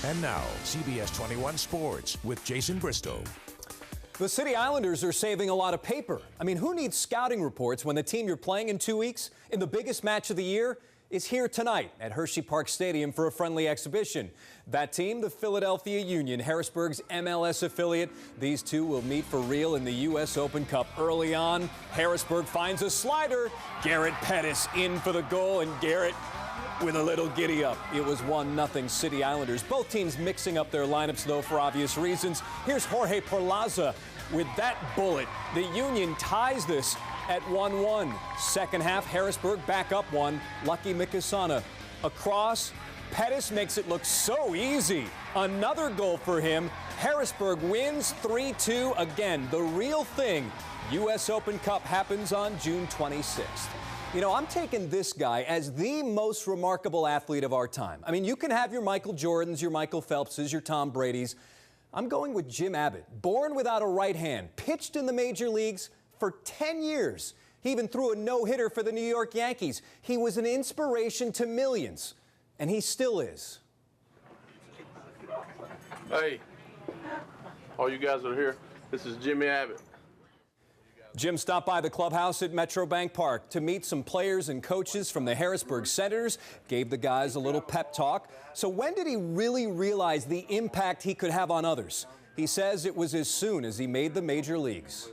And now, CBS 21 Sports with Jason Bristol. The City Islanders are saving a lot of paper. I mean, who needs scouting reports when the team you're playing in 2 weeks in the biggest match of the year is here tonight at Hershey Park Stadium for a friendly exhibition? That team, the Philadelphia Union, Harrisburg's MLS affiliate. These two will meet for real in the U.S. Open Cup. Early on, Harrisburg finds a slider. Garrett Pettis in for the goal, and Garrett with a little giddy up. It was 1-0 City Islanders. Both teams mixing up their lineups, though, for obvious reasons. Here's Jorge Perlaza with that bullet. The Union ties this at 1-1. Second half, Harrisburg back up one. Lucky Mikasana across. Pettis makes it look so easy. Another goal for him. Harrisburg wins 3-2. Again, the real thing. U.S. Open Cup happens on June 26th. You know, I'm taking this guy as the most remarkable athlete of our time. I mean, you can have your Michael Jordans, your Michael Phelpses, your Tom Bradys. I'm going with Jim Abbott. Born without a right hand, pitched in the major leagues for 10 years. He even threw a no-hitter for the New York Yankees. He was an inspiration to millions, and he still is. Hey, all you guys that are here, this is Jimmy Abbott. Jim stopped by the clubhouse at Metro Bank Park to meet some players and coaches from the Harrisburg Senators, gave the guys a little pep talk. So when did he really realize the impact he could have on others? He says it was as soon as he made the major leagues.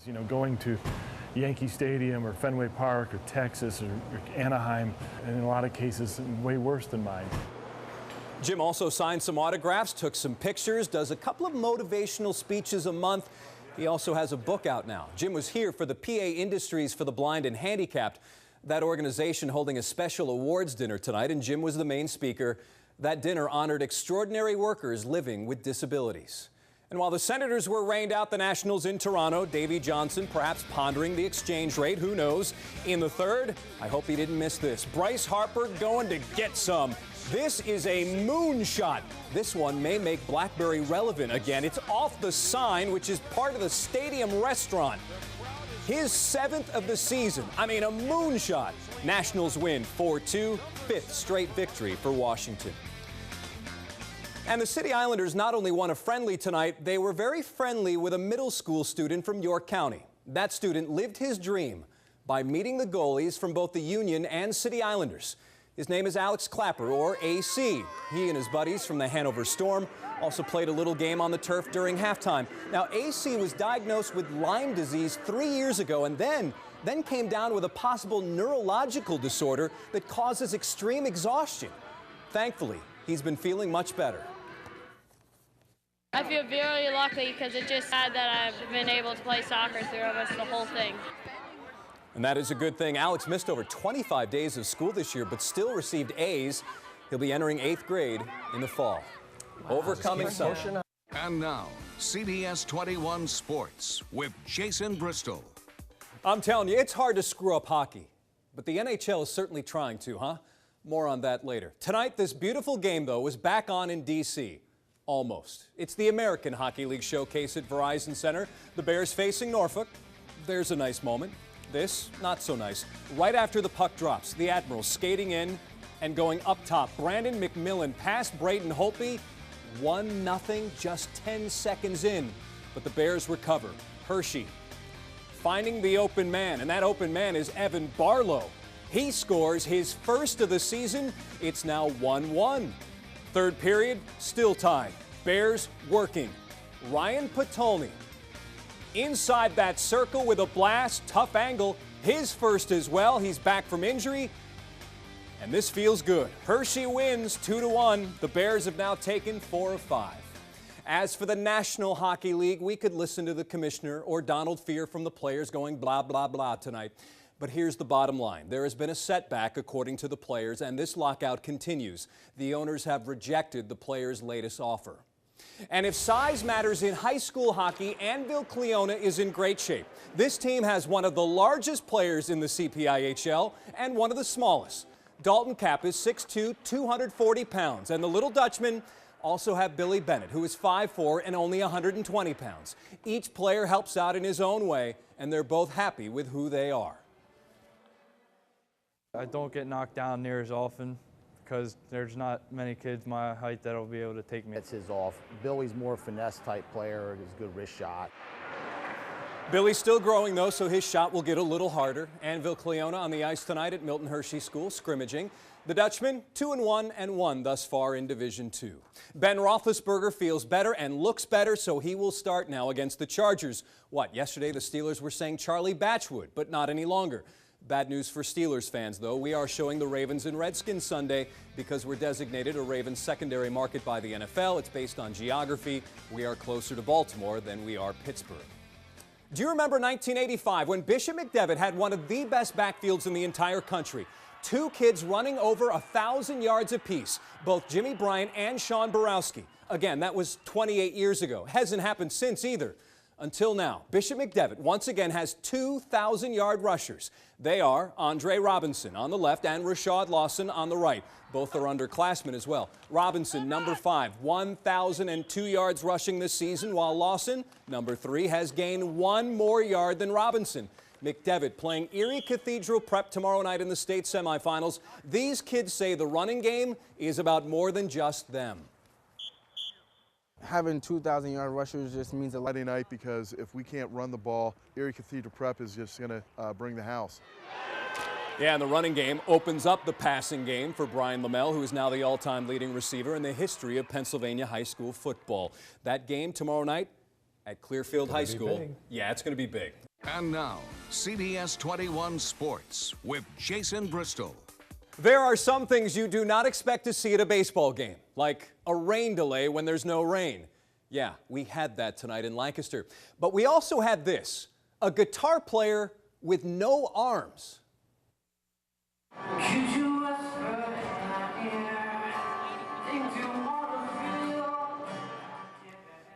You know, going to Yankee Stadium or Fenway Park or Texas or Anaheim, and in a lot of cases, way worse than mine. Jim also signed some autographs, took some pictures, does a couple of motivational speeches a month. He also has a book out now. Jim was here for the PA Industries for the Blind and Handicapped, that organization holding a special awards dinner tonight, and Jim was the main speaker. That dinner honored extraordinary workers living with disabilities. And while the Senators were rained out, the Nationals in Toronto, Davey Johnson perhaps pondering the exchange rate, who knows. In the third, I hope he didn't miss this. Bryce Harper going to get some. This is a moonshot. This one may make Blackberry relevant again. It's off the sign, which is part of the stadium restaurant. His 7th of the season. I mean, a moonshot. Nationals win 4-2, 5th straight victory for Washington. And the City Islanders not only won a friendly tonight, they were very friendly with a middle school student from York County. That student lived his dream by meeting the goalies from both the Union and City Islanders. His name is Alex Clapper, or AC. He and his buddies from the Hanover Storm also played a little game on the turf during halftime. Now, AC was diagnosed with Lyme disease 3 years ago and then came down with a possible neurological disorder that causes extreme exhaustion. Thankfully, he's been feeling much better. I feel very lucky because it's just sad that I've been able to play soccer through almost the whole thing. And that is a good thing. Alex missed over 25 days of school this year, but still received A's. He'll be entering 8th grade in the fall. Wow. Overcoming something. And now, CBS 21 Sports with Jason Bristol. I'm telling you, it's hard to screw up hockey, but the NHL is certainly trying to, huh? More on that later. Tonight, this beautiful game, though, was back on in D.C. Almost. It's the American Hockey League showcase at Verizon Center. The Bears facing Norfolk. There's a nice moment. This, not so nice. Right after the puck drops, the Admirals skating in and going up top. Brandon McMillan past Braden Holtby. 1-0, just 10 seconds in. But the Bears recover. Hershey finding the open man, and that open man is Evan Barlow. He scores his first of the season. It's now 1-1. Third period, still tied. Bears working. Ryan Patolny inside that circle with a blast, tough angle. His first as well. He's back from injury, and this feels good. Hershey wins 2-1. The Bears have now taken 4 of 5. As for the National Hockey League, we could listen to the commissioner or Donald Fear from the players going blah, blah, blah tonight. But here's the bottom line. There has been a setback, according to the players, and this lockout continues. The owners have rejected the players' latest offer. And if size matters in high school hockey, Anvil Cleona is in great shape. This team has one of the largest players in the CPIHL and one of the smallest. Dalton Kapp is 6'2", 240 pounds, and the little Dutchman also have Billy Bennett, who is 5'4" and only 120 pounds. Each player helps out in his own way, and they're both happy with who they are. I don't get knocked down near as often. because there's not many kids my height that'll be able to take me. That's his off. Billy's more finesse type player, he's a good wrist shot. Billy's still growing, though, so his shot will get a little harder. Anvil Cleona on the ice tonight at Milton Hershey School, scrimmaging. The Dutchman, 2-1 thus far in Division II. Ben Roethlisberger feels better and looks better, so he will start now against the Chargers. Yesterday the Steelers were saying Charlie Batch would, but not any longer. Bad news for Steelers fans, though. We are showing the Ravens and Redskins Sunday because we're designated a Ravens secondary market by the NFL. It's based on geography. We are closer to Baltimore than we are Pittsburgh. Do you remember 1985 when Bishop McDevitt had one of the best backfields in the entire country? Two kids running over 1,000 yards apiece, both Jimmy Bryant and Sean Borowski. Again, that was 28 years ago. Hasn't happened since either. Until now, Bishop McDevitt once again has 2,000-yard rushers. They are Andre Robinson on the left and Rashad Lawson on the right. Both are underclassmen as well. Robinson, number 5, 1,002 yards rushing this season, while Lawson, number 3, has gained 1 more yard than Robinson. McDevitt playing Erie Cathedral Prep tomorrow night in the state semifinals. These kids say the running game is about more than just them. Having 2,000-yard rushers just means a lot night because if we can't run the ball, Erie Cathedral Prep is just going to bring the house. Yeah, and the running game opens up the passing game for Brian Lamel, who is now the all-time leading receiver in the history of Pennsylvania high school football. That game tomorrow night at Clearfield High School. Yeah, it's going to be big. And now, CBS 21 Sports with Jason Bristol. There are some things you do not expect to see at a baseball game, like a rain delay when there's no rain. Yeah, we had that tonight in Lancaster. But we also had this, a guitar player with no arms.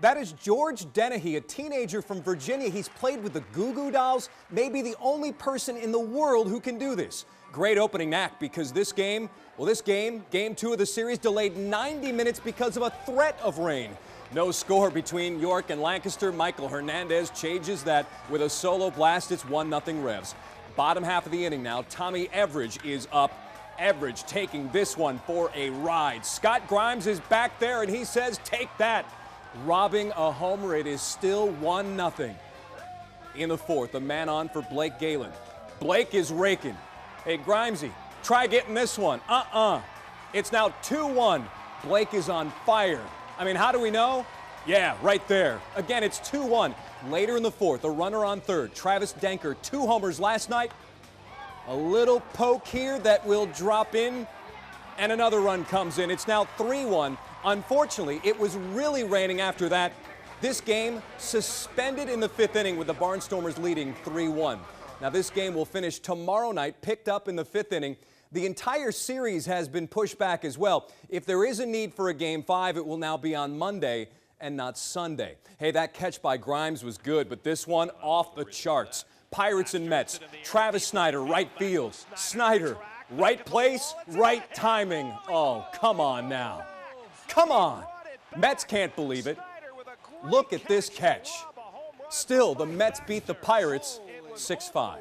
That is George Dennehy, a teenager from Virginia. He's played with the Goo Goo Dolls, maybe the only person in the world who can do this. Great opening act because this game, game 2 of the series, delayed 90 minutes because of a threat of rain. No score between York and Lancaster. Michael Hernandez changes that with a solo blast. It's 1-0 Revs. Bottom half of the inning now. Tommy Everidge is up. Everidge taking this one for a ride. Scott Grimes is back there and he says, take that. Robbing a homer. It is still 1-0. In the 4th, a man on for Blake Galen. Blake is raking. Hey, Grimesy, try getting this one. It's now 2-1. Blake is on fire. I mean, how do we know? Yeah, right there. Again, it's 2-1. Later in the 4th, a runner on 3rd. Travis Denker, 2 homers last night. A little poke here that will drop in, and another run comes in. It's now 3-1. Unfortunately, it was really raining after that. This game suspended in the 5th inning with the Barnstormers leading 3-1. Now, this game will finish tomorrow night, picked up in the 5th inning. The entire series has been pushed back as well. If there is a need for a Game 5, it will now be on Monday and not Sunday. Hey, that catch by Grimes was good, but this one off the charts. Pirates and Mets. Travis Snyder, right field. Snyder, right place, right timing. Oh, come on now. Come on. Mets can't believe it. Look at this catch. Still, the Mets beat the Pirates 6-5.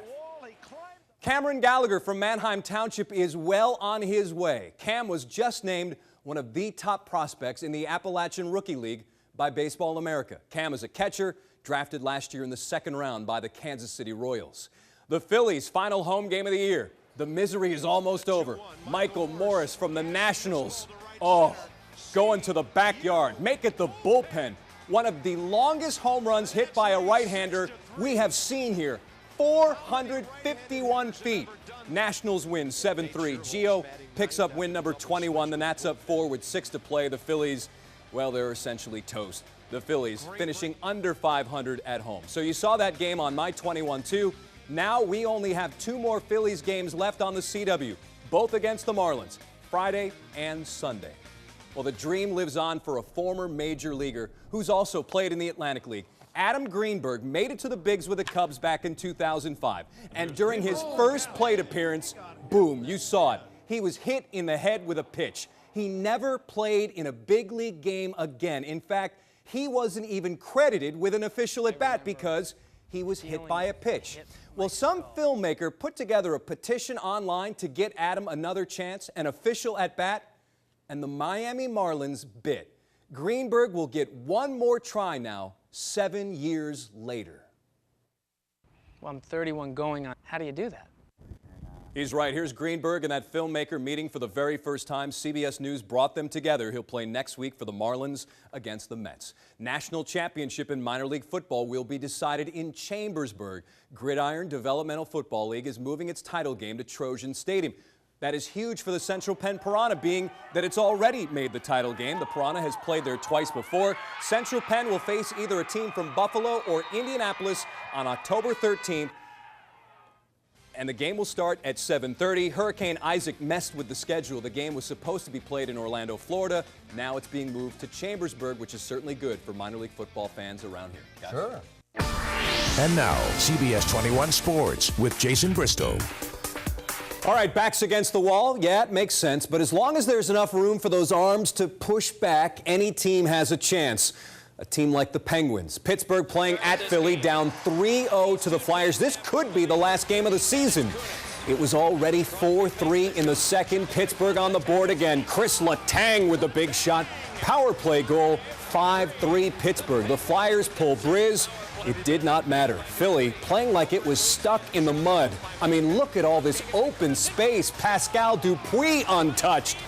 Cameron Gallagher from Manheim Township is well on his way. Cam was just named one of the top prospects in the Appalachian Rookie League by Baseball America. Cam is a catcher, drafted last year in the 2nd round by the Kansas City Royals. The Phillies' final home game of the year. The misery is almost over. Michael Morris from the Nationals. Oh, going to the backyard. Make it the bullpen. One of the longest home runs hit by a right-hander we have seen here. 451 feet. Nationals win 7-3. Gio picks up win number 21. The Nats up 4 with 6 to play. The Phillies, well, they're essentially toast. The Phillies finishing under 500 at home. So you saw that game on My 21-2. Now we only have 2 more Phillies games left on the CW, both against the Marlins, Friday and Sunday. Well, the dream lives on for a former major leaguer who's also played in the Atlantic League. Adam Greenberg made it to the bigs with the Cubs back in 2005. And during his first plate appearance, boom, you saw it. He was hit in the head with a pitch. He never played in a big league game again. In fact, he wasn't even credited with an official at bat because he was hit by a pitch. Well, some filmmaker put together a petition online to get Adam another chance, an official at bat, and the Miami Marlins bit. Greenberg will get one more try now, 7 years later. Well, I'm 31 going on. How do you do that? He's right. Here's Greenberg and that filmmaker meeting for the very first time. CBS News brought them together. He'll play next week for the Marlins against the Mets. National championship in minor league football will be decided in Chambersburg. Gridiron Developmental Football League is moving its title game to Trojan Stadium. That is huge for the Central Penn Piranha, being that it's already made the title game. The Piranha has played there twice before. Central Penn will face either a team from Buffalo or Indianapolis on October 13th. And the game will start at 7:30. Hurricane Isaac messed with the schedule. The game was supposed to be played in Orlando, Florida. Now it's being moved to Chambersburg, which is certainly good for minor league football fans around here. Gotcha. Sure. And now, CBS 21 Sports with Jason Bristol. All right, backs against the wall. Yeah, it makes sense. But as long as there's enough room for those arms to push back, any team has a chance. A team like the Penguins. Pittsburgh playing at Philly, down 3-0 to the Flyers. This could be the last game of the season. It was already 4-3 in the second. Pittsburgh on the board again. Chris Letang with the big shot. Power play goal, 5-3 Pittsburgh. The Flyers pull Briz. It did not matter. Philly playing like it was stuck in the mud. I mean, look at all this open space. Pascal Dupuis untouched.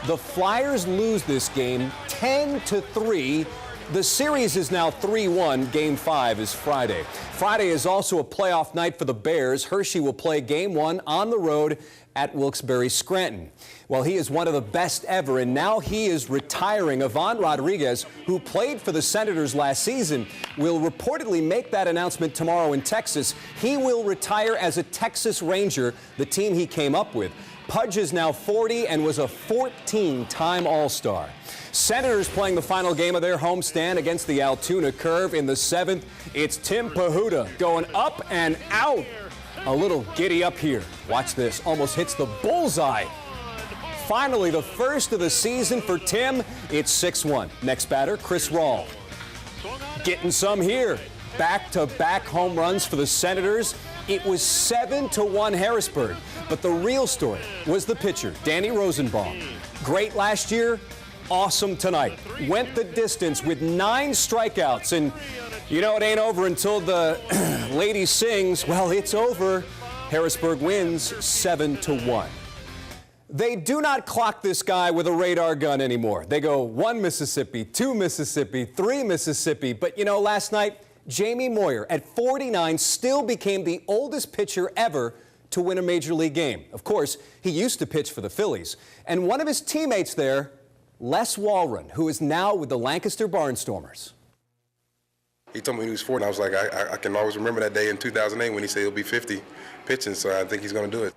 The Flyers lose this game 10-3. The series is now 3-1. Game 5 is Friday. Friday is also a playoff night for the Bears. Hershey will play Game 1 on the road at Wilkes-Barre Scranton. Well, he is one of the best ever, and now he is retiring. Ivan Rodriguez, who played for the Senators last season, will reportedly make that announcement tomorrow in Texas. He will retire as a Texas Ranger, the team he came up with. Pudge is now 40 and was a 14-time All-Star. Senators playing the final game of their homestand against the Altoona Curve in the 7th. It's Tim Pahuda going up and out. A little giddy up here. Watch this. Almost hits the bullseye. Finally, the first of the season for Tim. It's 6-1. Next batter, Chris Rawl. Getting some here. Back-to-back home runs for the Senators. It was 7-1 Harrisburg. But the real story was the pitcher, Danny Rosenbaum. Great last year, awesome tonight. Went the distance with 9 strikeouts. And you know it ain't over until the lady sings. Well, it's over. Harrisburg wins 7-1. They do not clock this guy with a radar gun anymore. They go 1 Mississippi, 2 Mississippi, 3 Mississippi. But you know, last night, Jamie Moyer, at 49, still became the oldest pitcher ever to win a major league game. Of course, he used to pitch for the Phillies. And one of his teammates there, Les Walren, who is now with the Lancaster Barnstormers. He told me when he was 40, and I was like, I can always remember that day in 2008 when he said he'll be 50 pitching, so I think he's going to do it.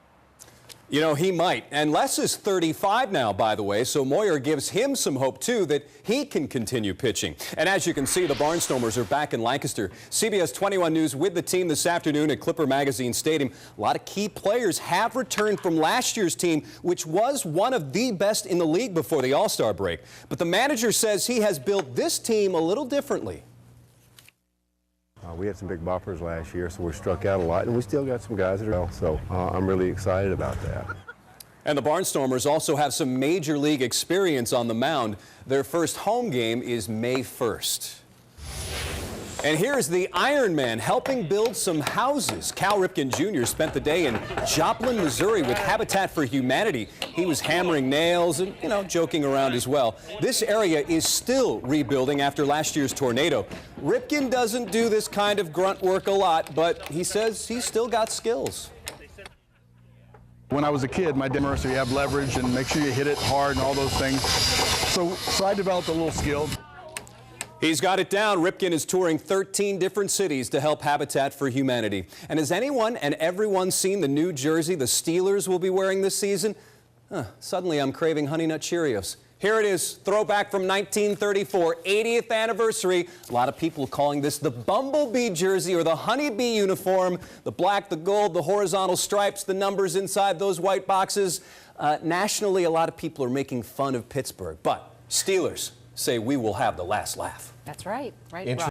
You know, he might. And Les is 35 now, by the way, so Moyer gives him some hope, too, that he can continue pitching. And as you can see, the Barnstormers are back in Lancaster. CBS 21 News with the team this afternoon at Clipper Magazine Stadium. A lot of key players have returned from last year's team, which was one of the best in the league before the All-Star break. But the manager says he has built this team a little differently. We had some big boppers last year, so we struck out a lot, and we still got some guys that are well, so I'm really excited about that. And the Barnstormers also have some major league experience on the mound. Their first home game is May 1st. And here's the Iron Man helping build some houses. Cal Ripken Jr. spent the day in Joplin, Missouri with Habitat for Humanity. He was hammering nails and, you know, joking around as well. This area is still rebuilding after last year's tornado. Ripken doesn't do this kind of grunt work a lot, but he says he's still got skills. When I was a kid, my dad said you have leverage and make sure you hit it hard and all those things. So I developed a little skill. He's got it down. Ripken is touring 13 different cities to help Habitat for Humanity. And has anyone and everyone seen the new jersey the Steelers will be wearing this season? Suddenly I'm craving Honey Nut Cheerios. Here it is, throwback from 1934, 80th anniversary. A lot of people calling this the Bumblebee jersey or the Honeybee uniform. The black, the gold, the horizontal stripes, the numbers inside those white boxes. Nationally, a lot of people are making fun of Pittsburgh, but Steelers say we will have the last laugh. That's right. Right.